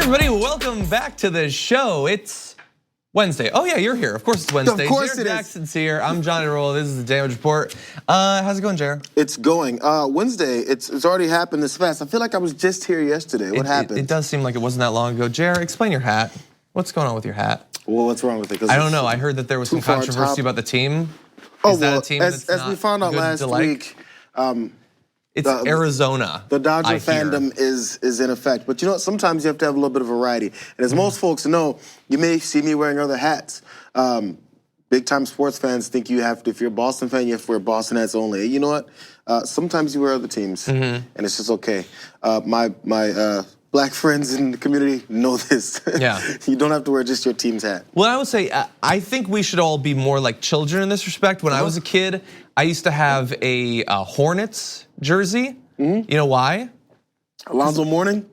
everybody, welcome back to the show. It's Wednesday. Oh yeah, you're here. Of course it's Wednesday. Of course Jayar Jackson's here. I'm Johnny Roll. This is the Damage Report. How's it going, Jayar? It's going. Wednesday, it's already happened this fast. I feel like I was just here yesterday. What happened? It does seem like it wasn't that long ago. Jayar, explain your hat. What's going on with your hat? Well, what's wrong with it? I don't know. I heard that there was some controversy about the team. Is that a team as we found out last week, it's Arizona. The Dodger fandom is in effect. But you know what? Sometimes you have to have a little bit of variety. And as most folks know, you may see me wearing other hats. Big time sports fans think you have to, if you're a Boston fan, you have to wear Boston hats only. You know what? Sometimes you wear other teams, and it's just okay. My black friends in the community know this. Yeah. You don't have to wear just your team's hat. Well, I would say, I think we should all be more like children in this respect. When I was a kid, I used to have a Hornets jersey. You know why? Alonzo Mourning?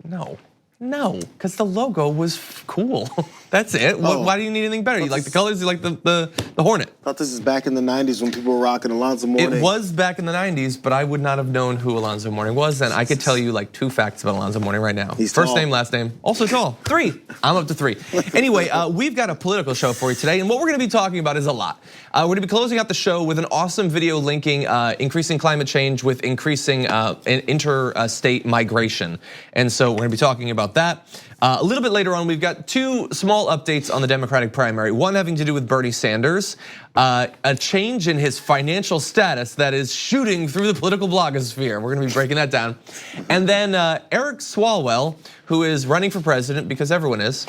No, because the logo was cool. That's it. Why do you need anything better? You like the colors, you like the Hornet. I thought this is back in the 90s when people were rocking Alonzo Mourning. It was back in the 90s, but I would not have known who Alonzo Mourning was, and I could tell you like 2 facts about Alonzo Mourning right now. He's First tall. name, last name, also tall. 3, I'm up to 3. Anyway, we've got a political show for you today, and what we're gonna be talking about is a lot. We're gonna be closing out the show with an awesome video linking increasing climate change with increasing interstate migration. And so we're gonna be talking about that. A little bit later on, we've got 2 small updates on the Democratic primary. One having to do with Bernie Sanders, a change in his financial status that is shooting through the political blogosphere. We're gonna be breaking that down. And then Eric Swalwell, who is running for president because everyone is,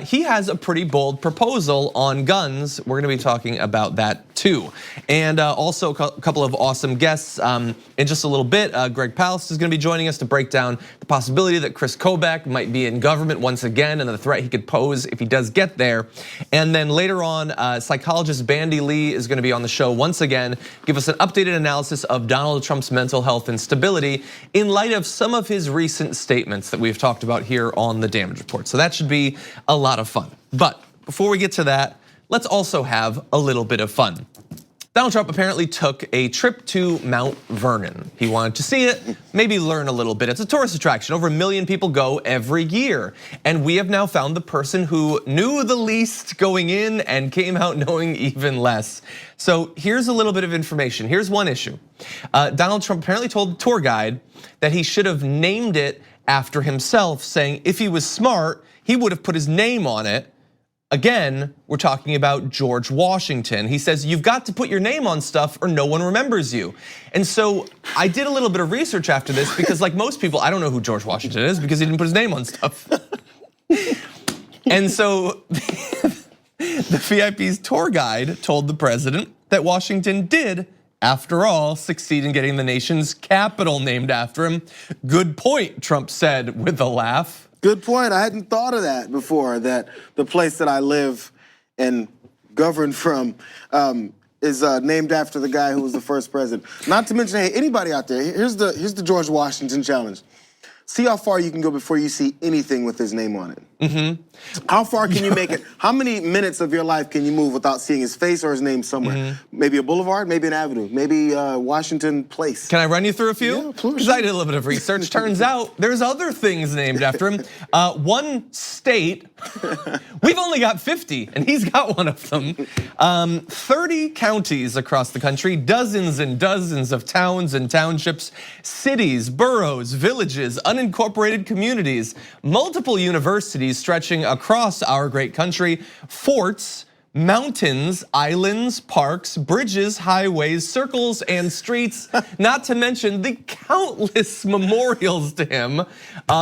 he has a pretty bold proposal on guns. We're gonna be talking about that too. And also a couple of awesome guests in just a little bit. Greg Palast is gonna be joining us to break down the possibility that Kris Kobach might be in government once again and the threat he could pose if he does get there. And then later on, psychologist Bandy Lee is gonna be on the show once again, give us an updated analysis of Donald Trump's mental health and stability in light of some of his recent statements that we've talked about here on the Damage Report. So that should be a lot of fun. But before we get to that, let's also have a little bit of fun. Donald Trump apparently took a trip to Mount Vernon. He wanted to see it, maybe learn a little bit. It's a tourist attraction. Over 1 million people go every year. And we have now found the person who knew the least going in and came out knowing even less. So here's a little bit of information. Here's one issue. Donald Trump apparently told the tour guide that he should have named it after himself, saying if he was smart, he would have put his name on it. Again, we're talking about George Washington. He says, you've got to put your name on stuff or no one remembers you. And so I did a little bit of research after this because like most people, I don't know who George Washington is because he didn't put his name on stuff. And so the VIP's tour guide told the president that Washington did, after all, succeed in getting the nation's capital named after him. Good point, Trump said with a laugh. Good point. I hadn't thought of that before, that the place that I live and govern from is named after the guy who was the first president. Not to mention, hey, anybody out there, here's the George Washington challenge. See how far you can go before you see anything with his name on it. How far can you make it? How many minutes of your life can you move without seeing his face or his name somewhere? Maybe a boulevard, maybe an avenue, maybe Washington Place. Can I run you through a few? Yeah, please. Because I did a little bit of research. Turns out there's other things named after him. One state, we've only got 50 and he's got one of them. 30 counties across the country, dozens and dozens of towns and townships, cities, boroughs, villages, unincorporated communities, multiple universities stretching across our great country, forts, mountains, islands, parks, bridges, highways, circles, and streets, not to mention the countless memorials to him.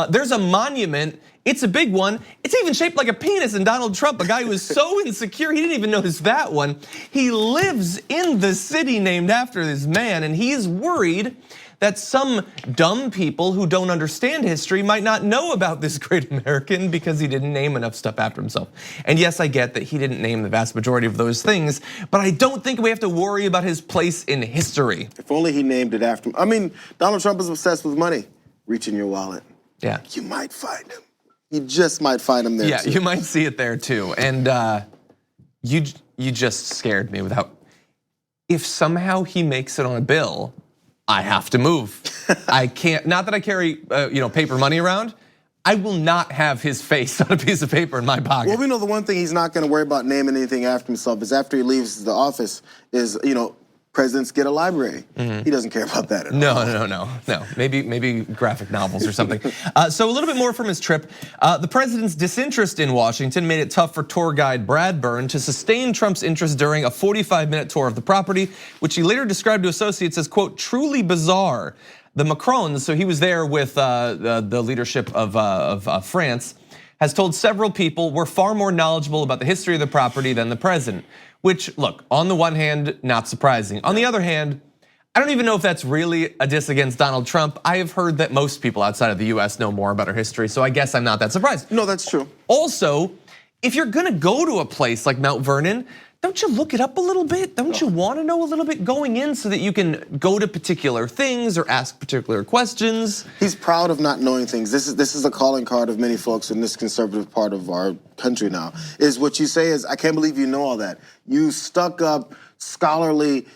There's a monument, it's a big one. It's even shaped like a penis, and Donald Trump, a guy who was so insecure, he didn't even notice that one. He lives in the city named after this man, and he's worried that some dumb people who don't understand history might not know about this great American because he didn't name enough stuff after himself. And yes, I get that he didn't name the vast majority of those things, but I don't think we have to worry about his place in history. If only he named it after him. I mean, Donald Trump is obsessed with money. Reach in your wallet. Yeah. You might find him. You just might find him there yeah, too. You might see it there too. And you just scared me without, if somehow he makes it on a bill, I have to move. I can't, not that I carry paper money around. I will not have his face on a piece of paper in my pocket. Well, we know the one thing he's not going to worry about naming anything after himself is after he leaves the office is, presidents get a library. He doesn't care about that at all. No. Maybe graphic novels or something. So a little bit more from his trip. The president's disinterest in Washington made it tough for tour guide Brad Byrne to sustain Trump's interest during a 45-minute tour of the property, which he later described to associates as, quote, truly bizarre. The Macrons, so he was there with the leadership of France, has told several people we're far more knowledgeable about the history of the property than the president. Which, look, on the one hand, not surprising. On the other hand, I don't even know if that's really a diss against Donald Trump. I have heard that most people outside of the US know more about our history, so I guess I'm not that surprised. No, that's true. Also, if you're gonna go to a place like Mount Vernon, don't you look it up a little bit? Don't you want to know a little bit going in so that you can go to particular things or ask particular questions? He's proud of not knowing things. This is a calling card of many folks in this conservative part of our country now. Is what you say is, I can't believe you know all that. You stuck up, scholarly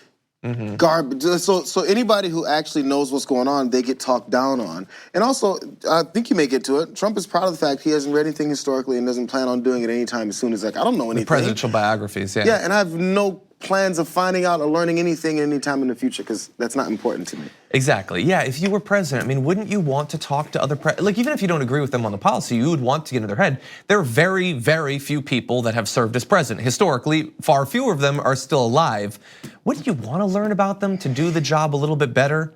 garbage. So anybody who actually knows what's going on, they get talked down on. And also, I think you may get to it. Trump is proud of the fact he hasn't read anything historically and doesn't plan on doing it anytime soon. He's like, I don't know anything. The presidential biographies, yeah. Yeah, and I have no plans of finding out or learning anything anytime in the future because that's not important to me. Exactly, yeah, if you were president, I mean, wouldn't you want to talk to other like even if you don't agree with them on the policy, you would want to get in their head. There are very, very few people that have served as president. Historically, far fewer of them are still alive. Wouldn't you want to learn about them to do the job a little bit better?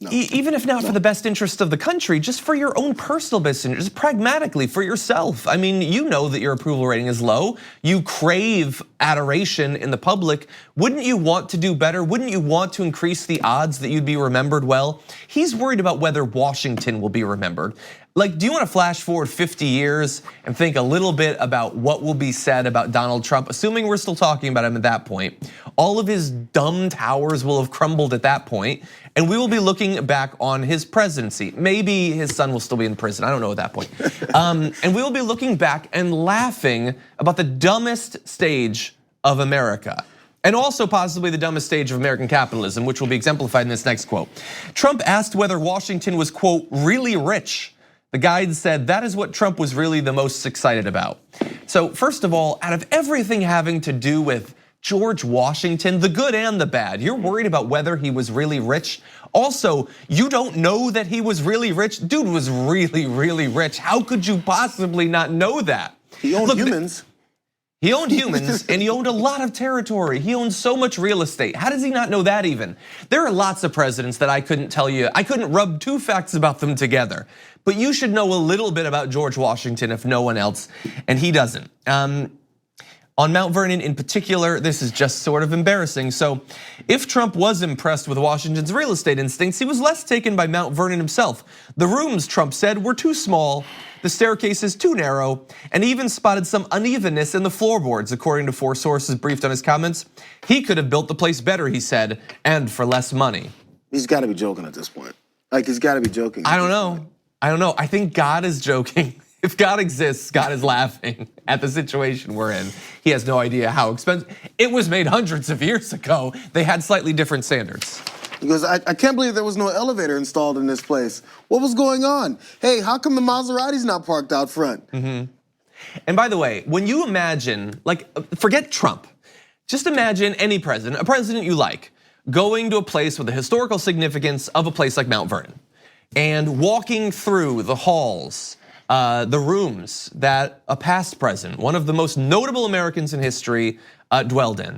No. Even if not for the best interest of the country, just for your own personal best interest, just pragmatically for yourself. I mean, you know that your approval rating is low. You crave adoration in the public. Wouldn't you want to do better? Wouldn't you want to increase the odds that you'd be remembered well? He's worried about whether Washington will be remembered. Like, do you want to flash forward 50 years and think a little bit about what will be said about Donald Trump, assuming we're still talking about him at that point? All of his dumb towers will have crumbled at that point, and we will be looking back on his presidency. Maybe his son will still be in prison, I don't know at that point. And we will be looking back and laughing about the dumbest stage of America. And also possibly the dumbest stage of American capitalism, which will be exemplified in this next quote. Trump asked whether Washington was, quote, really rich. The guide said that is what Trump was really the most excited about. So first of all, out of everything having to do with George Washington, the good and the bad, you're worried about whether he was really rich. Also, you don't know that he was really rich. Dude was really, really rich. How could you possibly not know that? He owned humans. He owned humans and he owned a lot of territory. He owned so much real estate. How does he not know that even? There are lots of presidents that I couldn't tell you. I couldn't rub two facts about them together. But you should know a little bit about George Washington if no one else, and he doesn't. On Mount Vernon in particular, this is just sort of embarrassing. So if Trump was impressed with Washington's real estate instincts, he was less taken by Mount Vernon himself. The rooms, Trump said, were too small, the staircases too narrow, and even spotted some unevenness in the floorboards, according to 4 sources briefed on his comments. He could have built the place better, he said, and for less money. He's gotta be joking at this point. Like, he's gotta be joking. I don't know. I think God is joking. If God exists, God is laughing at the situation we're in. He has no idea how expensive. It was made hundreds of years ago. They had slightly different standards. He goes, I can't believe there was no elevator installed in this place. What was going on? Hey, how come the Maserati's not parked out front? And by the way, when you imagine, like, forget Trump. Just imagine any president, a president you like, going to a place with the historical significance of a place like Mount Vernon and walking through the halls, the rooms that a past president, one of the most notable Americans in history, dwelled in.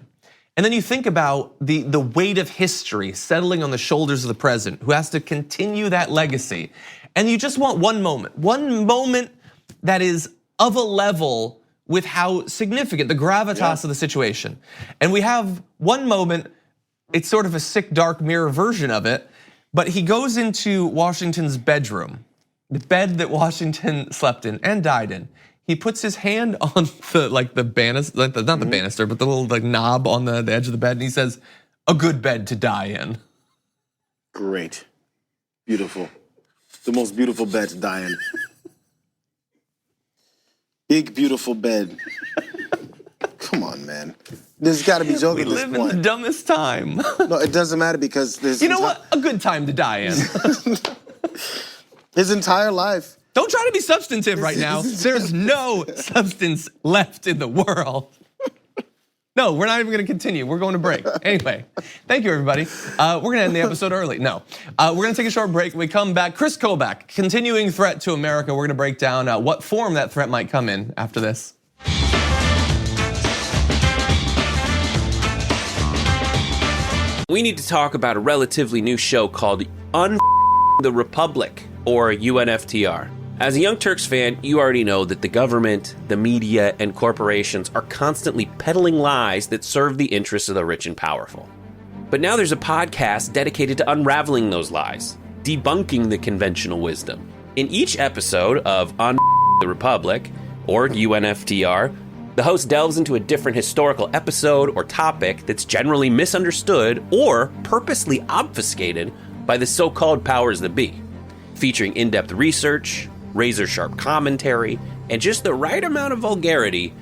And then you think about the weight of history settling on the shoulders of the president who has to continue that legacy. And you just want one moment that is of a level with how significant, the gravitas of the situation. And we have one moment, it's sort of a sick, dark mirror version of it, but he goes into Washington's bedroom, the bed that Washington slept in and died in. He puts his hand on the banister, not the banister, but the little knob on the edge of the bed, and he says, "A good bed to die in." Great, beautiful, the most beautiful bed to die in. Big beautiful bed. Come on, man. There's got to be joking. We live in the dumbest time. No, it doesn't matter because there's. You know what? A good time to die in. His entire life. Don't try to be substantive right now. There's no substance left in the world. No, we're not even gonna continue. We're going to break. Anyway, thank you, everybody. We're gonna end the episode early. No, we're gonna take a short break. When we come back, Kris Kobach, continuing threat to America. We're gonna break down what form that threat might come in after this. We need to talk about a relatively new show called the Republic, or UNFTR. As a Young Turks fan, you already know that the government, the media, and corporations are constantly peddling lies that serve the interests of the rich and powerful. But now there's a podcast dedicated to unraveling those lies, debunking the conventional wisdom. In each episode of the Republic, or UNFTR, the host delves into a different historical episode or topic that's generally misunderstood or purposely obfuscated by the so-called powers that be, featuring in-depth research, razor-sharp commentary, and just the right amount of vulgarity.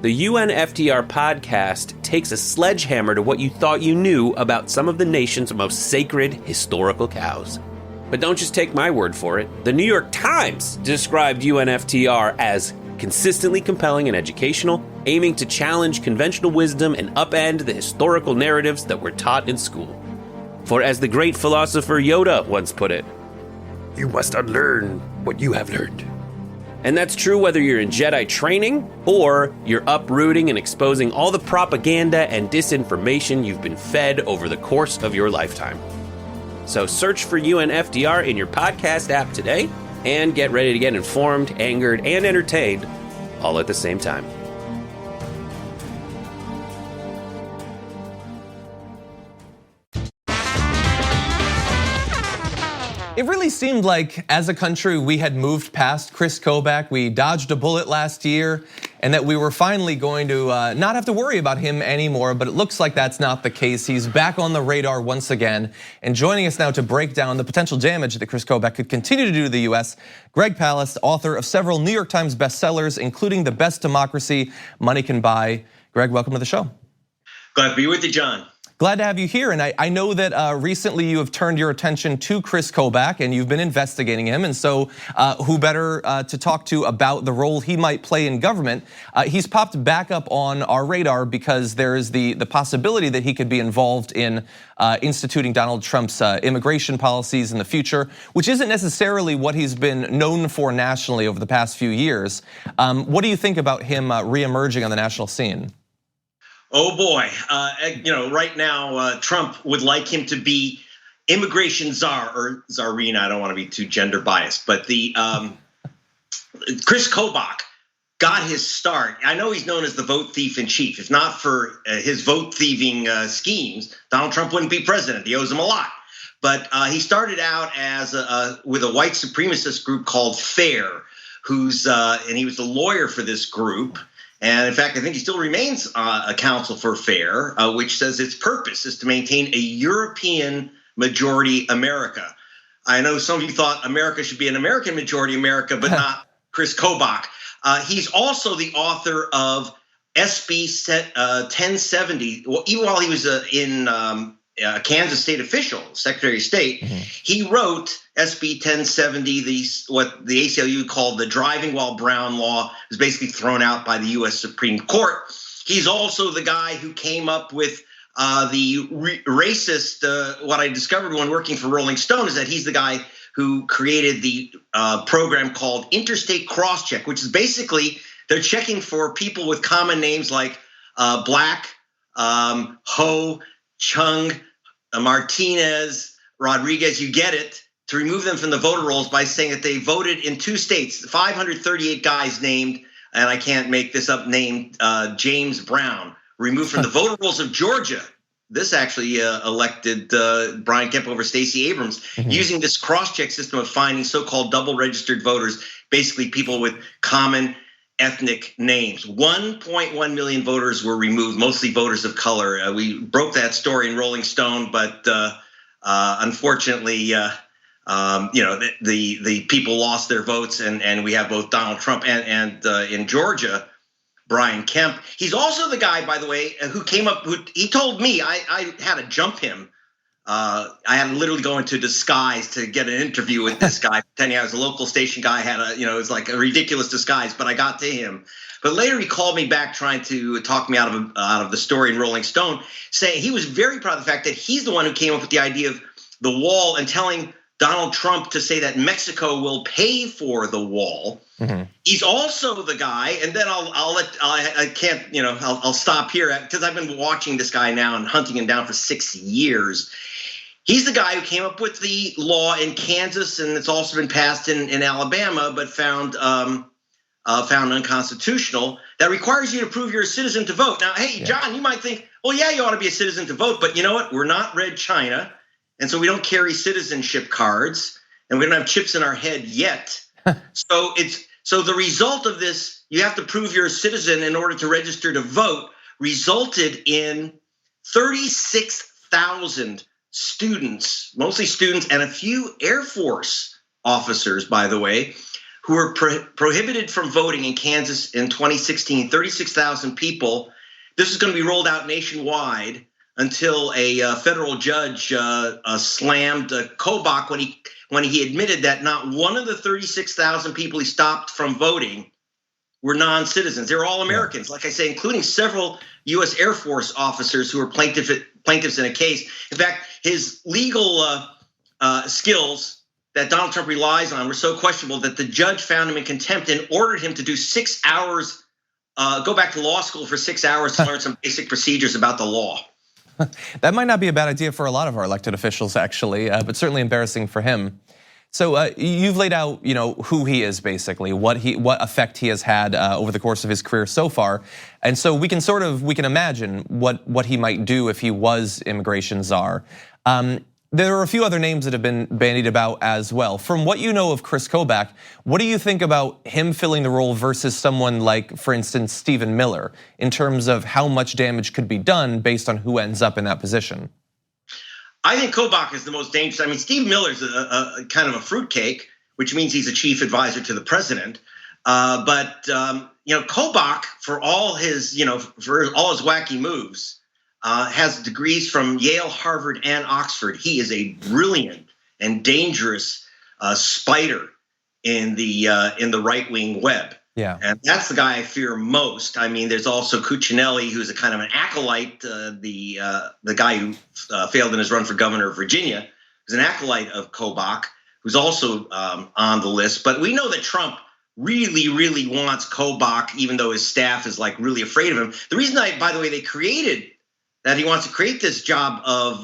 The UNFTR podcast takes a sledgehammer to what you thought you knew about some of the nation's most sacred historical cows. But don't just take my word for it. The New York Times described UNFTR as consistently compelling and educational, aiming to challenge conventional wisdom and upend the historical narratives that were taught in school. For as the great philosopher Yoda once put it, you must unlearn what you have learned. And that's true whether you're in Jedi training or you're uprooting and exposing all the propaganda and disinformation you've been fed over the course of your lifetime. So search for UNFTR in your podcast app today and get ready to get informed, angered, and entertained all at the same time. It really seemed like, as a country, we had moved past Kris Kobach. We dodged a bullet last year, and that we were finally going to not have to worry about him anymore, but it looks like that's not the case. He's back on the radar once again, and joining us now to break down the potential damage that Kris Kobach could continue to do to the US, Greg Palast, author of several New York Times bestsellers, including The Best Democracy Money Can Buy. Greg, welcome to the show. Glad to be with you, John. Glad to have you here, and I know that recently you have turned your attention to Kris Kobach and you've been investigating him, and so who better to talk to about the role he might play in government? He's popped back up on our radar because there is the possibility that he could be involved in instituting Donald Trump's immigration policies in the future, which isn't necessarily what he's been known for nationally over the past few years. What do you think about him reemerging on the national scene? Oh boy, right now Trump would like him to be immigration czar or czarina. I don't want to be too gender biased, but the Kris Kobach got his start. I know he's known as the vote thief in chief. If not for his vote thieving schemes, Donald Trump wouldn't be president. He owes him a lot. But he started out as with a white supremacist group called FAIR, and he was the lawyer for this group. And in fact, I think he still remains a counsel for FAIR, which says its purpose is to maintain a European majority America. I know some of you thought America should be an American majority America, but not Kris Kobach. He's also the author of SB 1070. Well, even while he was in Kansas state official, Secretary of State, he wrote SB 1070, what the ACLU called the driving while brown law, was basically thrown out by the US Supreme Court. He's also the guy who came up with the racist, what I discovered when working for Rolling Stone is that he's the guy who created the program called Interstate Crosscheck, which is basically they're checking for people with common names like Black, Ho, Chung, Martinez, Rodriguez, you get it, to remove them from the voter rolls by saying that they voted in 2 states, 538 guys named, and I can't make this up, named James Brown, removed from the voter rolls of Georgia. This actually elected Brian Kemp over Stacey Abrams, using this cross-check system of finding so-called double registered voters, basically people with common ethnic names. 1.1 million voters were removed, mostly voters of color. We broke that story in Rolling Stone, but unfortunately, the people lost their votes, and we have both Donald Trump and in Georgia, Brian Kemp. He's also the guy, by the way, who came up. He told me I had to jump him I had to literally go into disguise to get an interview with this guy, pretending I was a local station guy. It was like a ridiculous disguise, but I got to him. But later he called me back, trying to talk me out of the story in Rolling Stone, saying he was very proud of the fact that he's the one who came up with the idea of the wall and telling Donald Trump to say that Mexico will pay for the wall. Mm-hmm. He's also the guy, and then I'll stop here because I've been watching this guy now and hunting him down for 6 years. He's the guy who came up with the law in Kansas, and it's also been passed in Alabama, but found unconstitutional, that requires you to prove you're a citizen to vote. Now, hey, John, you might think, well, yeah, you ought to be a citizen to vote, but you know what? We're not Red China. And so we don't carry citizenship cards, and we don't have chips in our head yet. So the result of this, you have to prove you're a citizen in order to register to vote, resulted in 36,000 students, mostly students, and a few Air Force officers, by the way, who were prohibited from voting in Kansas in 2016. 36,000 people. This is going to be rolled out nationwide until a federal judge slammed Kobach when he admitted that not one of the 36,000 people he stopped from voting were non-citizens. They were all Americans, like I say, including several U.S. Air Force officers who were plaintiffs in a case. In fact, his legal skills that Donald Trump relies on were so questionable that the judge found him in contempt and ordered him to do 6 hours, go back to law school for 6 hours to learn some basic procedures about the law. That might not be a bad idea for a lot of our elected officials, actually, but certainly embarrassing for him. So you've laid out, who he is basically, what effect he has had over the course of his career so far, and so we can imagine what he might do if he was immigration czar. There are a few other names that have been bandied about as well. From what you know of Kris Kobach, what do you think about him filling the role versus someone like, for instance, Stephen Miller, in terms of how much damage could be done based on who ends up in that position? I think Kobach is the most dangerous. I mean, Steve Miller's a kind of a fruitcake, which means he's a chief advisor to the president. But Kobach, for all his wacky moves, has degrees from Yale, Harvard, and Oxford. He is a brilliant and dangerous spider in the right-wing web. Yeah, and that's the guy I fear most. I mean, there's also Cuccinelli, who's a kind of an acolyte, the guy who failed in his run for governor of Virginia, who's an acolyte of Kobach, who's also on the list. But we know that Trump really, really wants Kobach, even though his staff is like really afraid of him. The reason by the way, that he wants to create this job of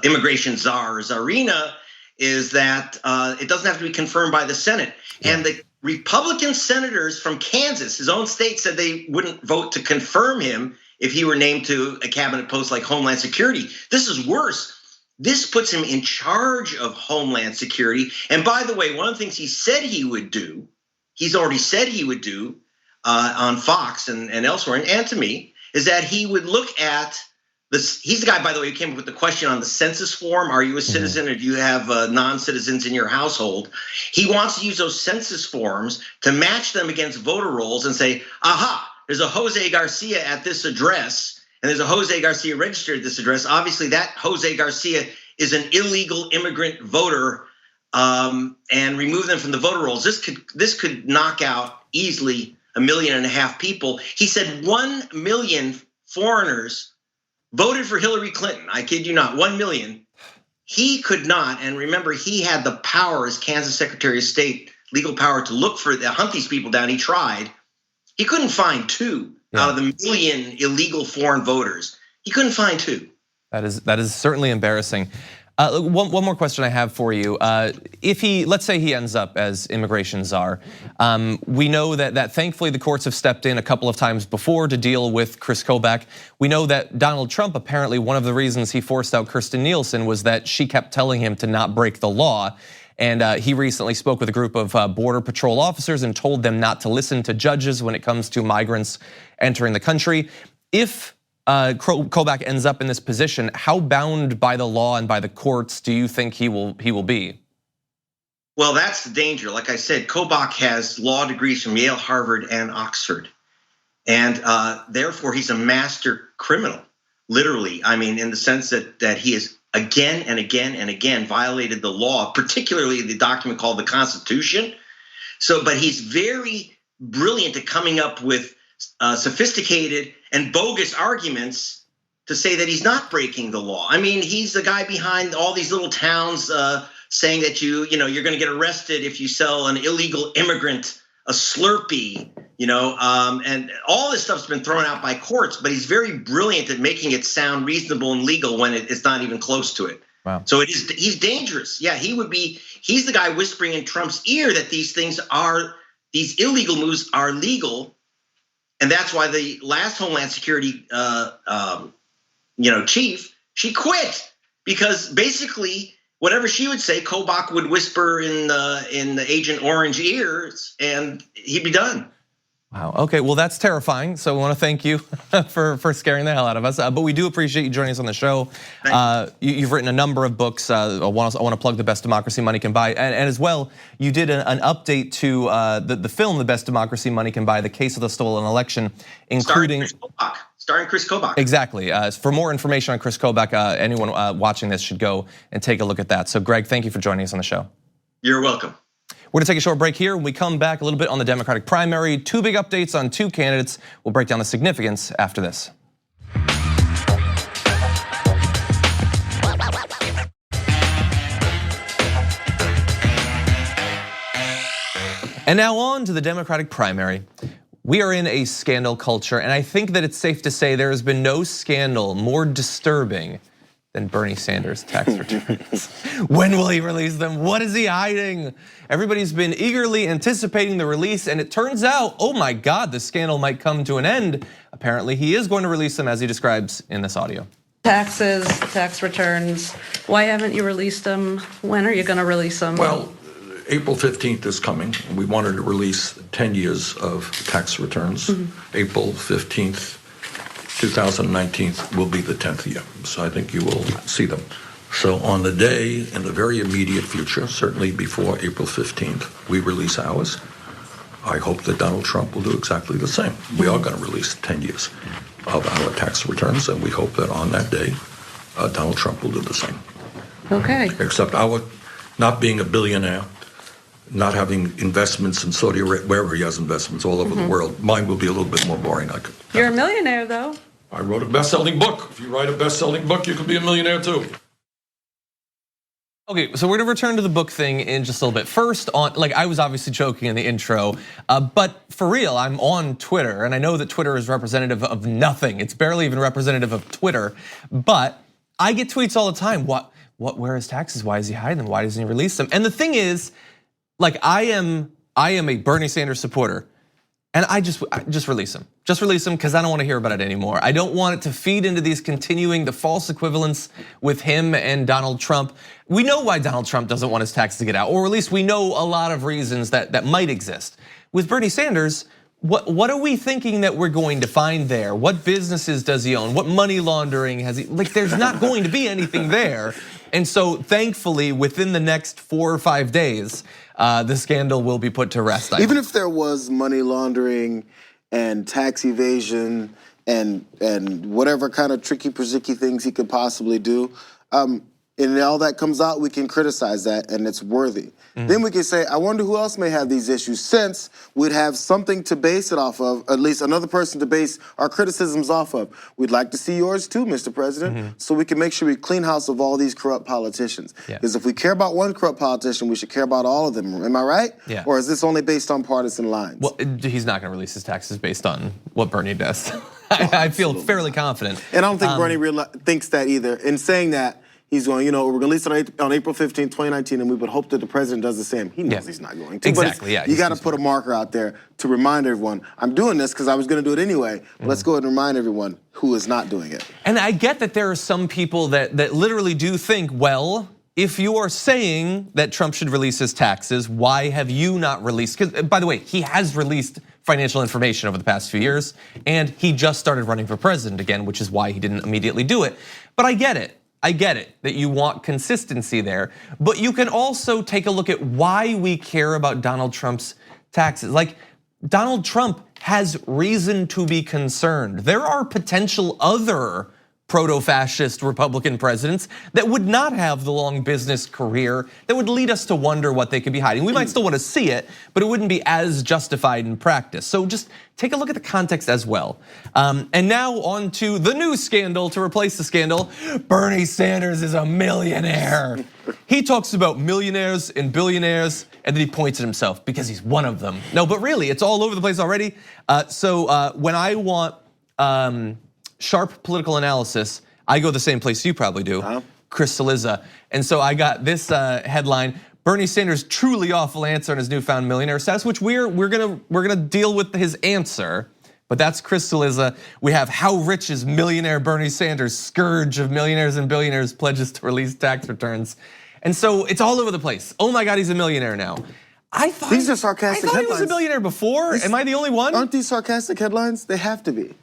immigration czarina is that it doesn't have to be confirmed by the Senate. Yeah. And the Republican senators from Kansas, his own state, said they wouldn't vote to confirm him if he were named to a cabinet post like Homeland Security. This is worse. This puts him in charge of Homeland Security. And by the way, one of the things he said he would do, he's already said he would do on Fox and elsewhere, and to me, is that he would look at this. He's the guy, by the way, who came up with the question on the census form. Are you a citizen or do you have non-citizens in your household? He wants to use those census forms to match them against voter rolls and say, aha, there's a Jose Garcia at this address and there's a Jose Garcia registered at this address. Obviously, that Jose Garcia is an illegal immigrant voter, and remove them from the voter rolls. This could knock out easily 1.5 million people. He said 1 million foreigners voted for Hillary Clinton. I kid you not, 1 million. He could not, and remember, he had the power as Kansas Secretary of State, legal power to hunt these people down. He tried. He couldn't find 2 out of the 1 million illegal foreign voters. He couldn't find 2. That is certainly embarrassing. One more question I have for you. Let's say he ends up as immigration czar, we know that thankfully the courts have stepped in a couple of times before to deal with Kris Kobach. We know that Donald Trump, apparently one of the reasons he forced out Kirstjen Nielsen was that she kept telling him to not break the law. And he recently spoke with a group of Border Patrol officers and told them not to listen to judges when it comes to migrants entering the country. If Kobach ends up in this position, how bound by the law and by the courts do you think he will be? Well, that's the danger. Like I said, Kobach has law degrees from Yale, Harvard, and Oxford. And therefore, he's a master criminal. literally. I mean, in the sense that he has again and again and again violated the law, particularly the document called the Constitution. But he's very brilliant at coming up with sophisticated and bogus arguments to say that he's not breaking the law. I mean, he's the guy behind all these little towns saying that you're going to get arrested if you sell an illegal immigrant a Slurpee, and all this stuff's been thrown out by courts, but he's very brilliant at making it sound reasonable and legal when it's not even close to it. Wow. So he's dangerous. Yeah, he's the guy whispering in Trump's ear that these illegal moves are legal. And that's why the last Homeland Security chief, she quit, because basically whatever she would say, Kobach would whisper in the Agent Orange ears, and he'd be done. Wow. Okay. Well, that's terrifying. So we want to thank you for scaring the hell out of us. But we do appreciate you joining us on the show. You've written a number of books. I want to plug The Best Democracy Money Can Buy, and as well, you did an update to the film The Best Democracy Money Can Buy: The Case of the Stolen Election, including starring Kris Kobach. Exactly. For more information on Kris Kobach, anyone watching this should go and take a look at that. So, Greg, thank you for joining us on the show. You're welcome. We're gonna take a short break here. When we come back, a little bit on the Democratic primary, 2 big updates on 2 candidates. We'll break down the significance after this. And now on to the Democratic primary. We are in a scandal culture, and I think that it's safe to say there has been no scandal more disturbing than Bernie Sanders' tax returns. When will he release them? What is he hiding? Everybody's been eagerly anticipating the release, and it turns out, oh my God, the scandal might come to an end. Apparently, he is going to release them, as he describes in this audio. Taxes, tax returns. Why haven't you released them? When are you going to release them? Well, April 15th is coming. We wanted to release 10 years of tax returns. April 15th. 2019 will be the 10th year, so I think you will see them. So on the day in the very immediate future, certainly before April 15th, we release ours. I hope that Donald Trump will do exactly the same. We are going to release 10 years of our tax returns, and we hope that on that day, Donald Trump will do the same. Okay. Except our not being a billionaire, not having investments in Saudi Arabia, wherever he has investments all over the world, mine will be a little bit more boring. You're a millionaire, though. I wrote a best-selling book. If you write a best-selling book, you could be a millionaire too. Okay, so we're gonna return to the book thing in just a little bit. First, I was obviously joking in the intro, but for real, I'm on Twitter, and I know that Twitter is representative of nothing. It's barely even representative of Twitter, but I get tweets all the time. Where are his taxes? Why is he hiding them? Why doesn't he release them? And the thing is, I am a Bernie Sanders supporter. And I just release them. Just release them because I don't want to hear about it anymore. I don't want it to feed into these the false equivalence with him and Donald Trump. We know why Donald Trump doesn't want his taxes to get out, or at least we know a lot of reasons that might exist. With Bernie Sanders, what are we thinking that we're going to find there? What businesses does he own? What money laundering has he? There's not going to be anything there. And so thankfully, within the next 4 or 5 days, the scandal will be put to rest. Even if there was money laundering and tax evasion and whatever kind of tricky persnickety things he could possibly do, and all that comes out, we can criticize that, and it's worthy. Then we can say, I wonder who else may have these issues, since we'd have something to base it off of, at least another person to base our criticisms off of. We'd like to see yours too, Mr. President, so we can make sure we clean house of all these corrupt politicians. Because if we care about one corrupt politician, we should care about all of them. Am I right? Yeah. Or is this only based on partisan lines? Well, he's not going to release his taxes based on what Bernie does. I feel fairly confident. And I don't think Bernie thinks that either. In saying that, he's going, we're going to release it on April 15, 2019, and we would hope that the president does the same. He knows he's not going to. Exactly, but you got to put a marker out there to remind everyone, I'm doing this because I was going to do it anyway. But let's go ahead and remind everyone who is not doing it. And I get that there are some people that literally do think, well, if you are saying that Trump should release his taxes, why have you not released? Because, by the way, he has released financial information over the past few years, and he just started running for president again, which is why he didn't immediately do it. But I get it. I get it that you want consistency there, but you can also take a look at why we care about Donald Trump's taxes. Donald Trump has reason to be concerned. There are potential other proto-fascist Republican presidents that would not have the long business career that would lead us to wonder what they could be hiding. We might still want to see it, but it wouldn't be as justified in practice. So just take a look at the context as well. And now on to the new scandal to replace the scandal. Bernie Sanders is a millionaire. He talks about millionaires and billionaires, and then he points at himself because he's one of them. No, but really, it's all over the place already. So when I want sharp political analysis, I go the same place you probably do, Kris Kobach. And so I got this headline: Bernie Sanders' truly awful answer on his newfound millionaire status, which we're gonna deal with his answer. But that's Kris Kobach. We have how rich is millionaire Bernie Sanders, scourge of millionaires and billionaires, pledges to release tax returns. And so it's all over the place. Oh my God, he's a millionaire now. I thought these are sarcastic I thought headlines. he was a millionaire before. Am I the only one? Aren't these sarcastic headlines? They have to be.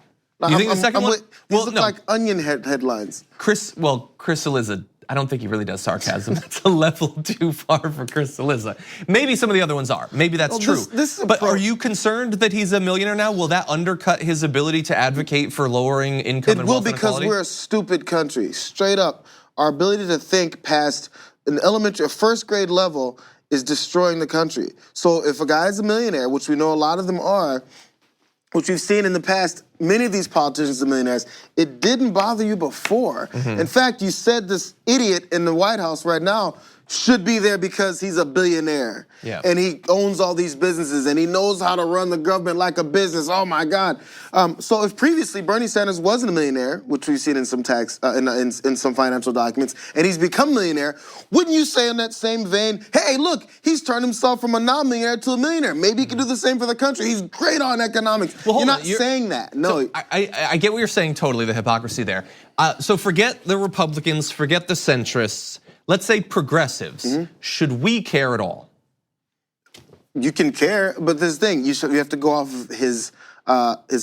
You think the second one? These look like onion headlines. Kris Kobach, I don't think he really does sarcasm. That's a level too far for Kris Kobach. Maybe some of the other ones are. Maybe that's true. But are you concerned that he's a millionaire now? Will that undercut his ability to advocate for lowering income and wealth inequality? It will, because we're a stupid country. Straight up, our ability to think past an elementary, first grade level is destroying the country. So if a guy is a millionaire, which we know a lot of them are, which we've seen in the past, many of these politicians are millionaires, it didn't bother you before. In fact, you said this idiot in the White House right now should be there because he's a billionaire. And he owns all these businesses and he knows how to run the government like a business. Oh my God. So if previously Bernie Sanders wasn't a millionaire, which we've seen in some tax, in some financial documents, and he's become a millionaire, wouldn't you say in that same vein, hey, look, he's turned himself from a non-millionaire to a millionaire. Maybe he can do the same for the country. He's great on economics. Well, you're not saying that. No. So I get what you're saying totally, the hypocrisy there. So forget the Republicans, forget the centrists. Let's say progressives. Should we care at all? You can care, but this thing, you have to go off of his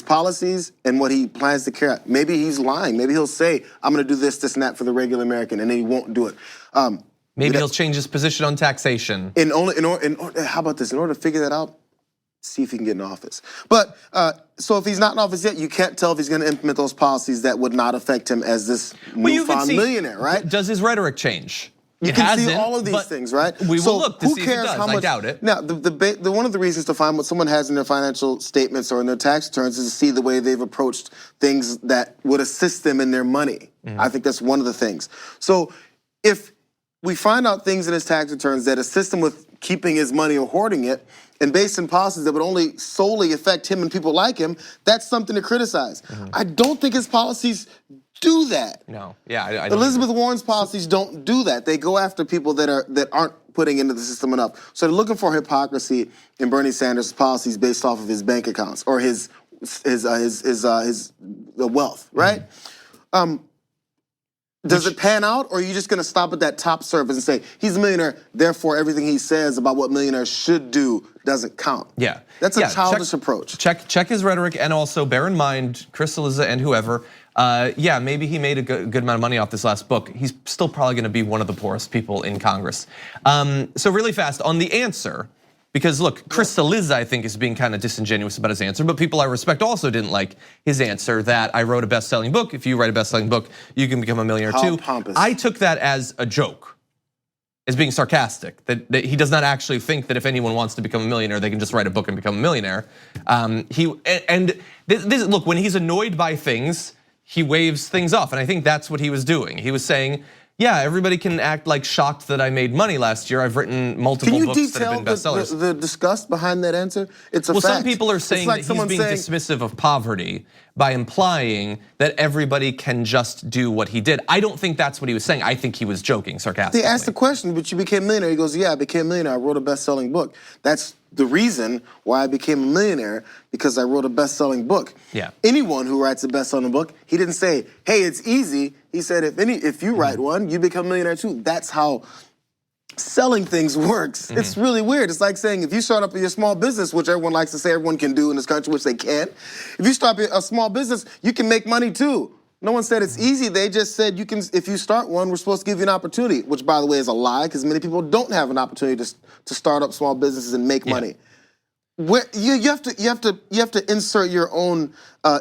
policies and what he plans to carry out. Maybe he's lying. Maybe he'll say, I'm gonna do this, and that for the regular American, and then he won't do it. Maybe he'll change his position on taxation. How about this? In order to figure that out, see if he can get in office. But, so if he's not in office yet, you can't tell if he's gonna implement those policies that would not affect him as this newfound millionaire, right? Does his rhetoric change? You can see all of these things, right? We will look to see if it does. I doubt it. Now, one of the reasons to find what someone has in their financial statements or in their tax returns is to see the way they've approached things that would assist them in their money. I think that's one of the things. So if we find out things in his tax returns that assist him with keeping his money or hoarding it, and based on policies that would only solely affect him and people like him, that's something to criticize. I don't think his policies do that. No, yeah, I Elizabeth Warren's policies don't do that. They go after people that aren't putting into the system enough. So they're looking for hypocrisy in Bernie Sanders' policies based off of his bank accounts or his wealth, right? Does it pan out, or are you just gonna stop at that top surface and say, he's a millionaire, therefore everything he says about what millionaires should do doesn't count? Yeah. That's a childish approach. Check his rhetoric, and also bear in mind, Kris Kobach and whoever, yeah, maybe he made a good amount of money off this last book. He's still probably gonna be one of the poorest people in Congress. So really fast, on the answer, because look, Kris Kobach, I think, is being kind of disingenuous about his answer, but people I respect also didn't like his answer that I wrote a best-selling book. If you write a best-selling book, you can become a millionaire too. Pompous. I took that as a joke, as being sarcastic, that he does not actually think that if anyone wants to become a millionaire, they can just write a book and become a millionaire. Look, when he's annoyed by things, he waves things off, and I think that's what he was doing. He was saying, yeah, everybody can act like shocked that I made money last year. I've written multiple books that have been bestsellers. Can you detail the disgust behind that answer? It's a fact. Well, some people are saying that he's being dismissive of poverty by implying that everybody can just do what he did. I don't think that's what he was saying. I think he was joking sarcastically. They asked the question, but you became a millionaire. He goes, yeah, I became a millionaire. I wrote a best-selling book. That's the reason why I became a millionaire, because I wrote a best-selling book. Yeah. Anyone who writes a best-selling book, he didn't say, hey, it's easy. He said, if you write one, you become a millionaire too. That's how selling things works. It's really weird. It's like saying if you start up your small business, which everyone likes to say everyone can do in this country, which they can't. If you start a small business, you can make money too. No one said it's easy. They just said you can. If you start one, we're supposed to give you an opportunity, which, by the way, is a lie, because many people don't have an opportunity to start up small businesses and make money. You have to insert your own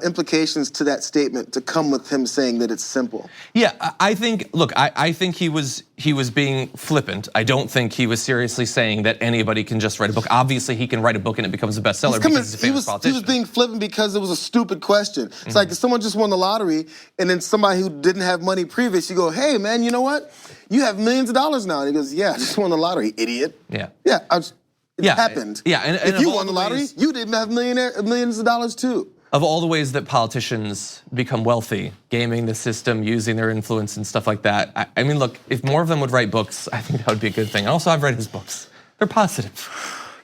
implications to that statement to come with him saying that it's simple. Yeah, I think. Look, I think he was being flippant. I don't think he was seriously saying that anybody can just write a book. Obviously, he can write a book and it becomes a bestseller because he's a famous politician. He was being flippant because it was a stupid question. It's like if someone just won the lottery and then somebody who didn't have money previous, you go, "Hey, man, you know what? You have millions of dollars now." And he goes, "Yeah, I just won the lottery, idiot." Yeah. Yeah. It happened. Yeah, and if you won the lottery, you didn't have millions of dollars too. Of all the ways that politicians become wealthy, gaming the system, using their influence and stuff like that. I mean, look, if more of them would write books, I think that would be a good thing. And also, I've read his books. They're positive.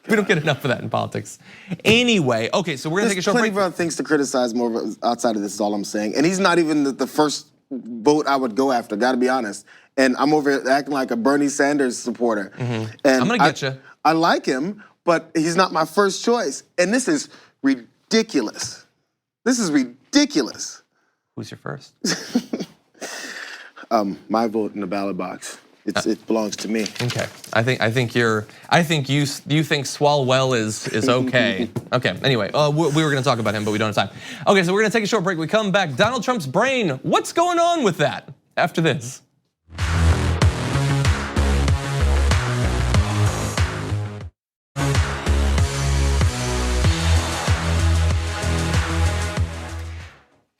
We don't get enough of that in politics. Anyway, okay, so we're gonna take a short break. There's plenty of other things to criticize more outside of this is all I'm saying. And he's not even the first vote I would go after, gotta be honest. And I'm over here acting like a Bernie Sanders supporter. And I'm gonna get you. I like him, but he's not my first choice. And this is ridiculous. This is ridiculous. Who's your first? My vote in the ballot box. It belongs to me. Okay, I think you think Swalwell is okay. Okay, anyway, we were gonna talk about him, but we don't have time. Okay, so we're gonna take a short break. We come back. Donald Trump's brain. What's going on with that? After this.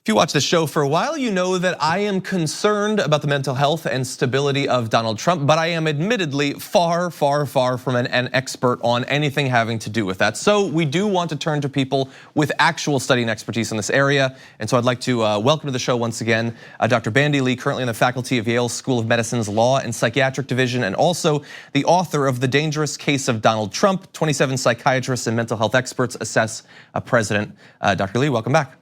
If you watch the show for a while, you know that I am concerned about the mental health and stability of Donald Trump, but I am admittedly far, far, far from an expert on anything having to do with that. So we do want to turn to people with actual study and expertise in this area. And so I'd like to welcome to the show once again, Dr. Bandy Lee, currently in the faculty of Yale School of Medicine's Law and Psychiatric Division, and also the author of The Dangerous Case of Donald Trump. 27 psychiatrists and mental health experts assess a president. Dr. Lee, welcome back.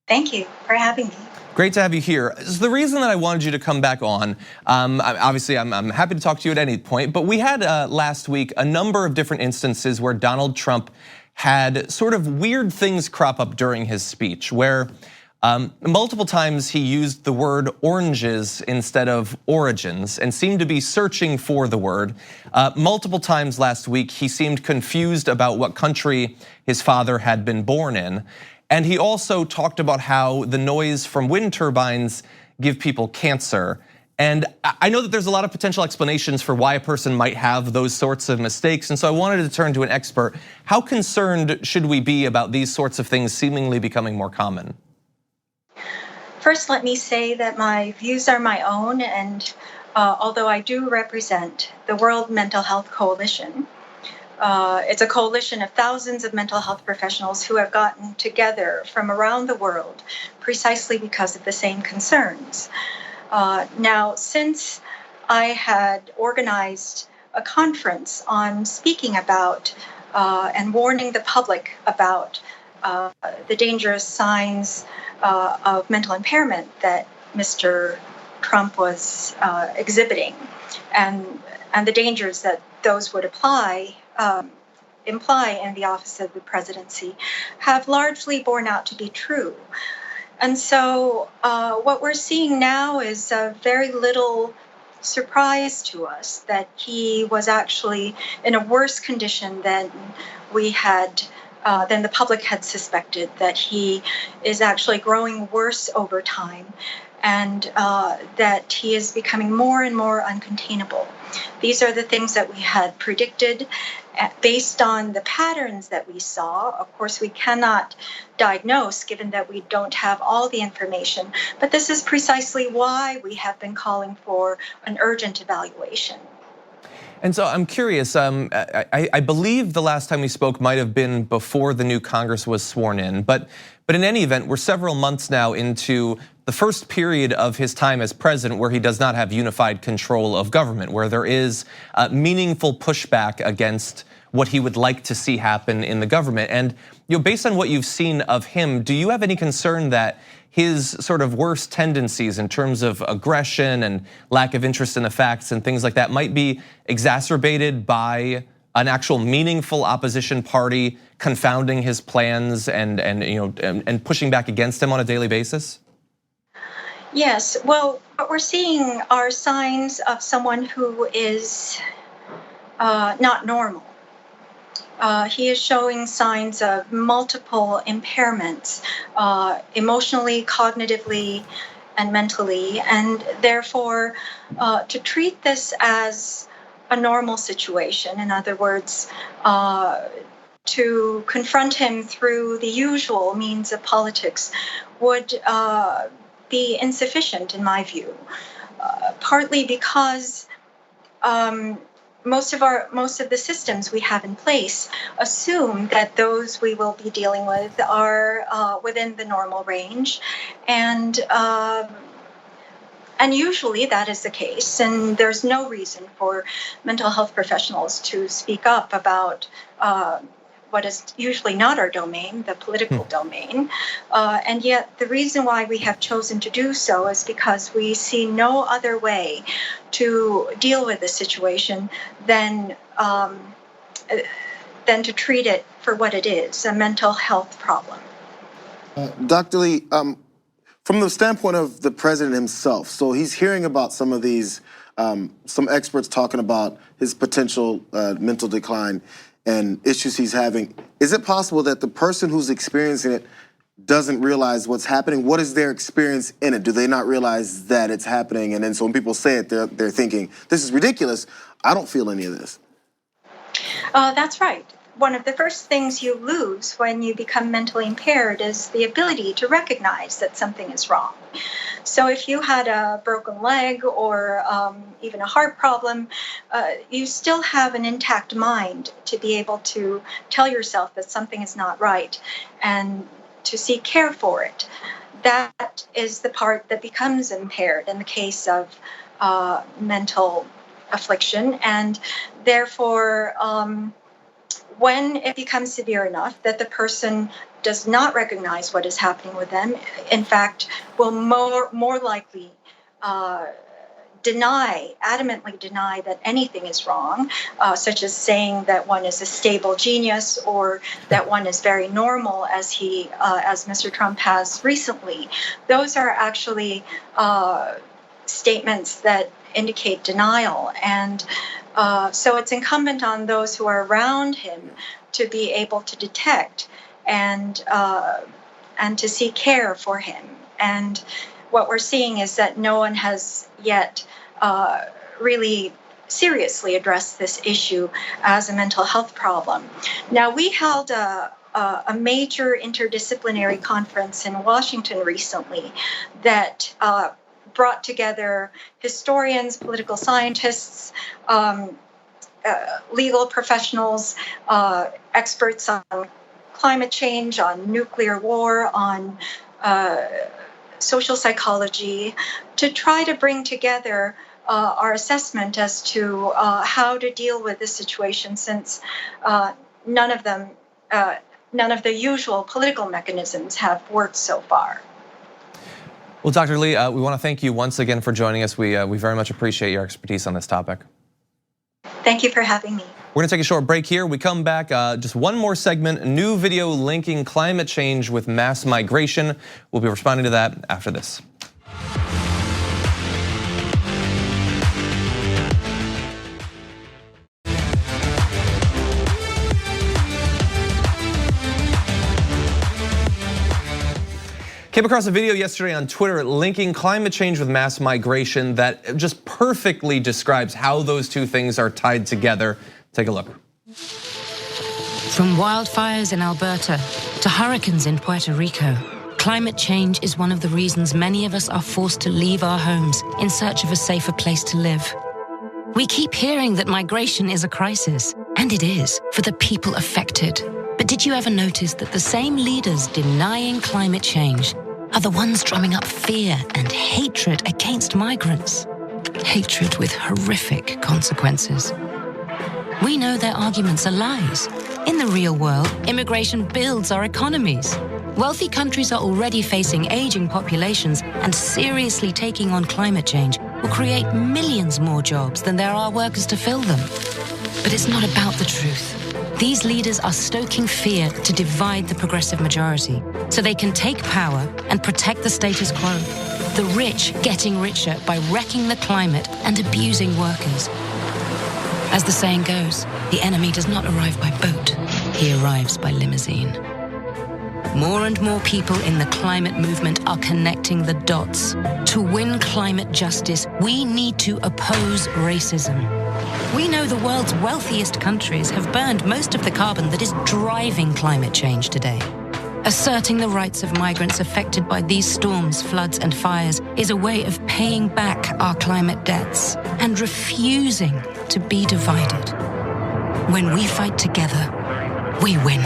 Thank you for having me. Great to have you here. The reason that I wanted you to come back on, obviously I'm happy to talk to you at any point, but we had last week a number of different instances where Donald Trump had sort of weird things crop up during his speech, where multiple times he used the word oranges instead of origins and seemed to be searching for the word. Multiple times last week he seemed confused about what country his father had been born in. And he also talked about how the noise from wind turbines give people cancer. And I know that there's a lot of potential explanations for why a person might have those sorts of mistakes. And so I wanted to turn to an expert. How concerned should we be about these sorts of things seemingly becoming more common? First, let me say that my views are my own. And although I do represent the World Mental Health Coalition, it's a coalition of thousands of mental health professionals who have gotten together from around the world precisely because of the same concerns. Now, since I had organized a conference on speaking about and warning the public about the dangerous signs of mental impairment that Mr. Trump was exhibiting and the dangers that those would imply in the office of the presidency have largely borne out to be true. And so what we're seeing now is a very little surprise to us that he was actually in a worse condition than than the public had suspected, that he is actually growing worse over time, and that he is becoming more and more uncontainable. These are the things that we had predicted based on the patterns that we saw. Of course, we cannot diagnose given that we don't have all the information, but this is precisely why we have been calling for an urgent evaluation. And so I'm curious, I believe the last time we spoke might have been before the new Congress was sworn in, but in any event, we're several months now into the first period of his time as president where he does not have unified control of government, where there is meaningful pushback against what he would like to see happen in the government. And based on what you've seen of him, do you have any concern that his sort of worst tendencies in terms of aggression and lack of interest in the facts and things like that might be exacerbated by an actual meaningful opposition party confounding his plans and pushing back against him on a daily basis? Yes, well, what we're seeing are signs of someone who is not normal. He is showing signs of multiple impairments, emotionally, cognitively, and mentally, and therefore to treat this as a normal situation, in other words, to confront him through the usual means of politics would be insufficient in my view, partly because most of the systems we have in place assume that those we will be dealing with are within the normal range, and usually that is the case, and there's no reason for mental health professionals to speak up about what is usually not our domain, the political domain. And yet the reason why we have chosen to do so is because we see no other way to deal with the situation than to treat it for what it is, a mental health problem. Dr. Lee, from the standpoint of the president himself, so he's hearing about some of these, some experts talking about his potential mental decline and issues he's having. Is it possible that the person who's experiencing it doesn't realize what's happening? What is their experience in it? Do they not realize that it's happening? And then so when people say it, they're thinking, this is ridiculous. I don't feel any of this. That's right. One of the first things you lose when you become mentally impaired is the ability to recognize that something is wrong. So if you had a broken leg or even a heart problem, you still have an intact mind to be able to tell yourself that something is not right and to seek care for it. That is the part that becomes impaired in the case of mental affliction, and therefore when it becomes severe enough that the person does not recognize what is happening with them, in fact, will more likely adamantly deny that anything is wrong, such as saying that one is a stable genius or that one is very normal, as Mr. Trump has recently. Those are actually statements that indicate denial, and so it's incumbent on those who are around him to be able to detect and to seek care for him. And what we're seeing is that no one has yet really seriously addressed this issue as a mental health problem. Now, we held a major interdisciplinary conference in Washington recently that brought together historians, political scientists, legal professionals, experts on climate change, on nuclear war, on social psychology, to try to bring together our assessment as to how to deal with this situation, since none of the usual political mechanisms have worked so far. Well, Dr. Lee, we want to thank you once again for joining us. We very much appreciate your expertise on this topic. Thank you for having me. We're gonna take a short break here. We come back, just one more segment, a new video linking climate change with mass migration. We'll be responding to that after this. Came across a video yesterday on Twitter linking climate change with mass migration that just perfectly describes how those two things are tied together. Take a look. From wildfires in Alberta to hurricanes in Puerto Rico, climate change is one of the reasons many of us are forced to leave our homes in search of a safer place to live. We keep hearing that migration is a crisis, and it is for the people affected. But did you ever notice that the same leaders denying climate change are the ones drumming up fear and hatred against migrants? Hatred with horrific consequences. We know their arguments are lies. In the real world, immigration builds our economies. Wealthy countries are already facing aging populations, and seriously taking on climate change will create millions more jobs than there are workers to fill them. But it's not about the truth. These leaders are stoking fear to divide the progressive majority so they can take power and protect the status quo. The rich getting richer by wrecking the climate and abusing workers. As the saying goes, The enemy does not arrive by boat, he arrives by limousine. More and more people in the climate movement are connecting the dots. To win climate justice, we need to oppose racism. We know the world's wealthiest countries have burned most of the carbon that is driving climate change today. Asserting the rights of migrants affected by these storms, floods, and fires is a way of paying back our climate debts and refusing to be divided. When we fight together, we win.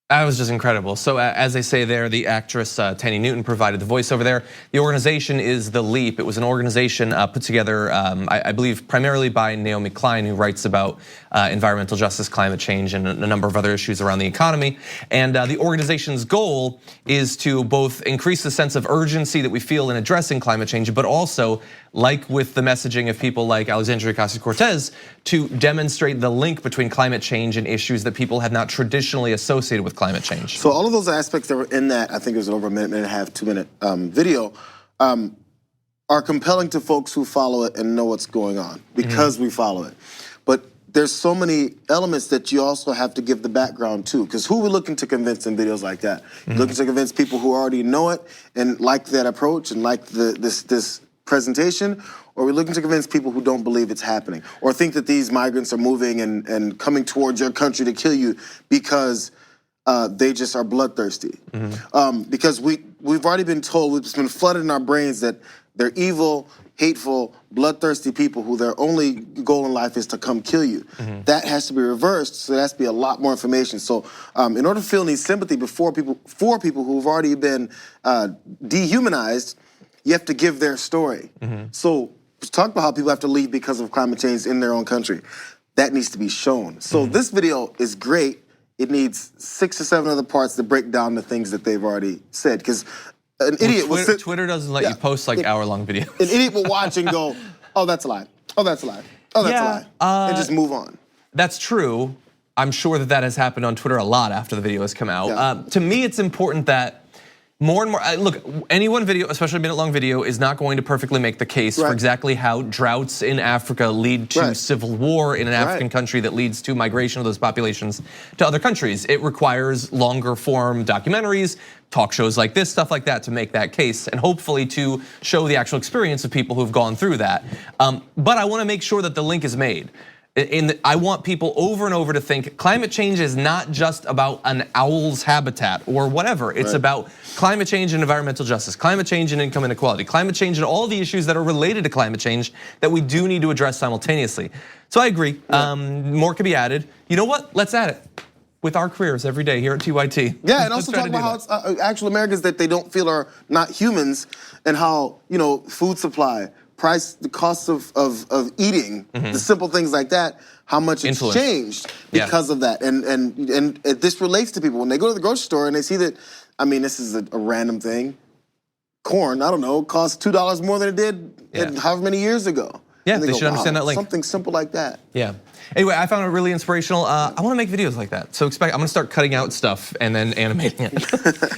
That was just incredible. So as they say there, the actress Tani Newton provided the voiceover there. The organization is The Leap. It was an organization put together, I believe, primarily by Naomi Klein, who writes about environmental justice, climate change, and a number of other issues around the economy. And the organization's goal is to both increase the sense of urgency that we feel in addressing climate change, but also, like with the messaging of people like Alexandria Ocasio-Cortez, to demonstrate the link between climate change and issues that people have not traditionally associated with climate change. So all of those aspects that were in that, I think it was over a minute and a half, 2 minute video, are compelling to folks who follow it and know what's going on because we follow it. But there's so many elements that you also have to give the background to, because who are we looking to convince in videos like that? You're looking to convince people who already know it and like that approach and like this presentation, or we're looking to convince people who don't believe it's happening or think that these migrants are moving and coming towards your country to kill you because they just are bloodthirsty. Because we've already been told, we've been flooded in our brains that they're evil, hateful, bloodthirsty people who their only goal in life is to come kill you. That has to be reversed, so there has to be a lot more information. So in order to feel any sympathy for people who've already been dehumanized, you have to give their story. So talk about how people have to leave because of climate change in their own country. That needs to be shown. So this video is great. It needs 6 or 7 other parts to break down the things that they've already said. Because an idiot will sit. Twitter doesn't let you post like hour-long videos. An idiot will watch and go, oh, that's a lie. Oh, that's a lie. Oh, that's a lie. And just move on. That's true. I'm sure that has happened on Twitter a lot after the video has come out. To me, it's important that more and more, look, any one video, especially a minute-long video, is not going to perfectly make the case for exactly how droughts in Africa lead to civil war in an African country that leads to migration of those populations to other countries. It requires longer form documentaries, talk shows like this, stuff like that to make that case, and hopefully to show the actual experience of people who've gone through that. But I wanna make sure that the link is made. I want people over and over to think climate change is not just about an owl's habitat or whatever. It's about climate change and environmental justice, climate change and income inequality, climate change and all the issues that are related to climate change that we do need to address simultaneously. So I agree, more could be added. You know what, let's add it with our careers every day here at TYT. Yeah, and also talk about how it's actual Americans that they don't feel are not humans, and how, food supply, price, the cost of eating, the simple things like that, how much it's changed because of that. And this relates to people. When they go to the grocery store and they see that, I mean, this is a random thing. Corn, I don't know, costs $2 more than it did however many years ago. Yeah, they should understand that link. Something simple like that. Yeah. Anyway, I found it really inspirational. I want to make videos like that. So I'm gonna start cutting out stuff and then animating it.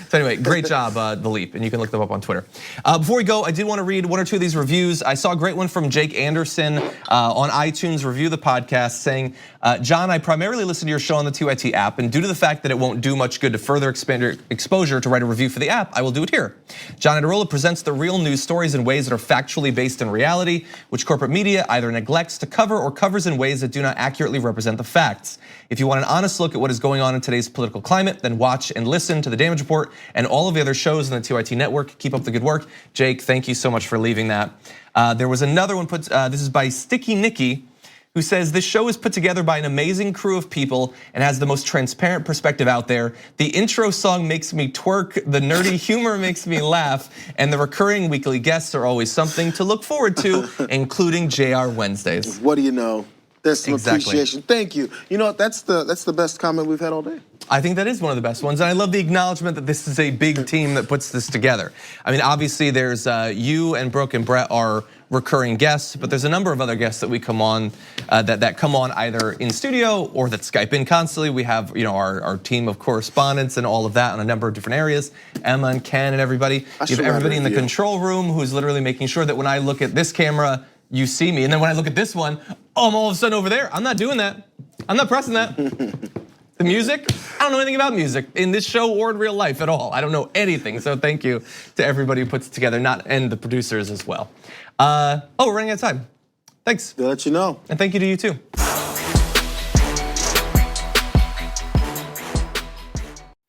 So anyway, great job, The Leap, and you can look them up on Twitter. Before we go, I did want to read 1 or 2 of these reviews. I saw a great one from Jake Anderson on iTunes, review the podcast, saying, John, I primarily listen to your show on the TYT app, and due to the fact that it won't do much good to further expand your exposure to write a review for the app, I will do it here. John Adarola presents the real news stories in ways that are factually based in reality, which corporate media either neglects to cover or covers in ways that do not accurately represent the facts. If you want an honest look at what is going on in today's political climate, then watch and listen to The Damage Report and all of the other shows on the TYT network. Keep up the good work. Jake, thank you so much for leaving that. There was another one this is by Sticky Nicky, who says, this show is put together by an amazing crew of people and has the most transparent perspective out there. The intro song makes me twerk, the nerdy humor makes me laugh, and the recurring weekly guests are always something to look forward to, including Jayar Wednesdays. What do you know? there's some Exactly. appreciation. Thank you. You know what? That's the best comment we've had all day. I think that is one of the best ones. And I love the acknowledgement that this is a big team that puts this together. I mean, obviously there's you and Brooke and Brett are recurring guests, but there's a number of other guests that we come on that come on either in studio or that Skype in constantly. We have our team of correspondents and all of that on a number of different areas. Emma and Ken and everybody. You have everybody in the control room who's literally making sure that when I look at this camera, you see me. And then when I look at this one, I'm all of a sudden over there. I'm not doing that. I'm not pressing that. The music, I don't know anything about music in this show or in real life at all. I don't know anything, so thank you to everybody who puts it together, and the producers as well. We're running out of time. Thanks. They'll let you know. And thank you to you too.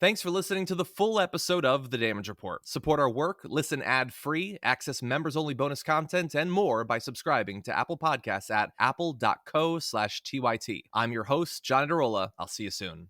Thanks for listening to the full episode of The Damage Report. Support our work, listen ad-free, access members-only bonus content, and more by subscribing to Apple Podcasts at apple.co/TYT. I'm your host, John Adarola. I'll see you soon.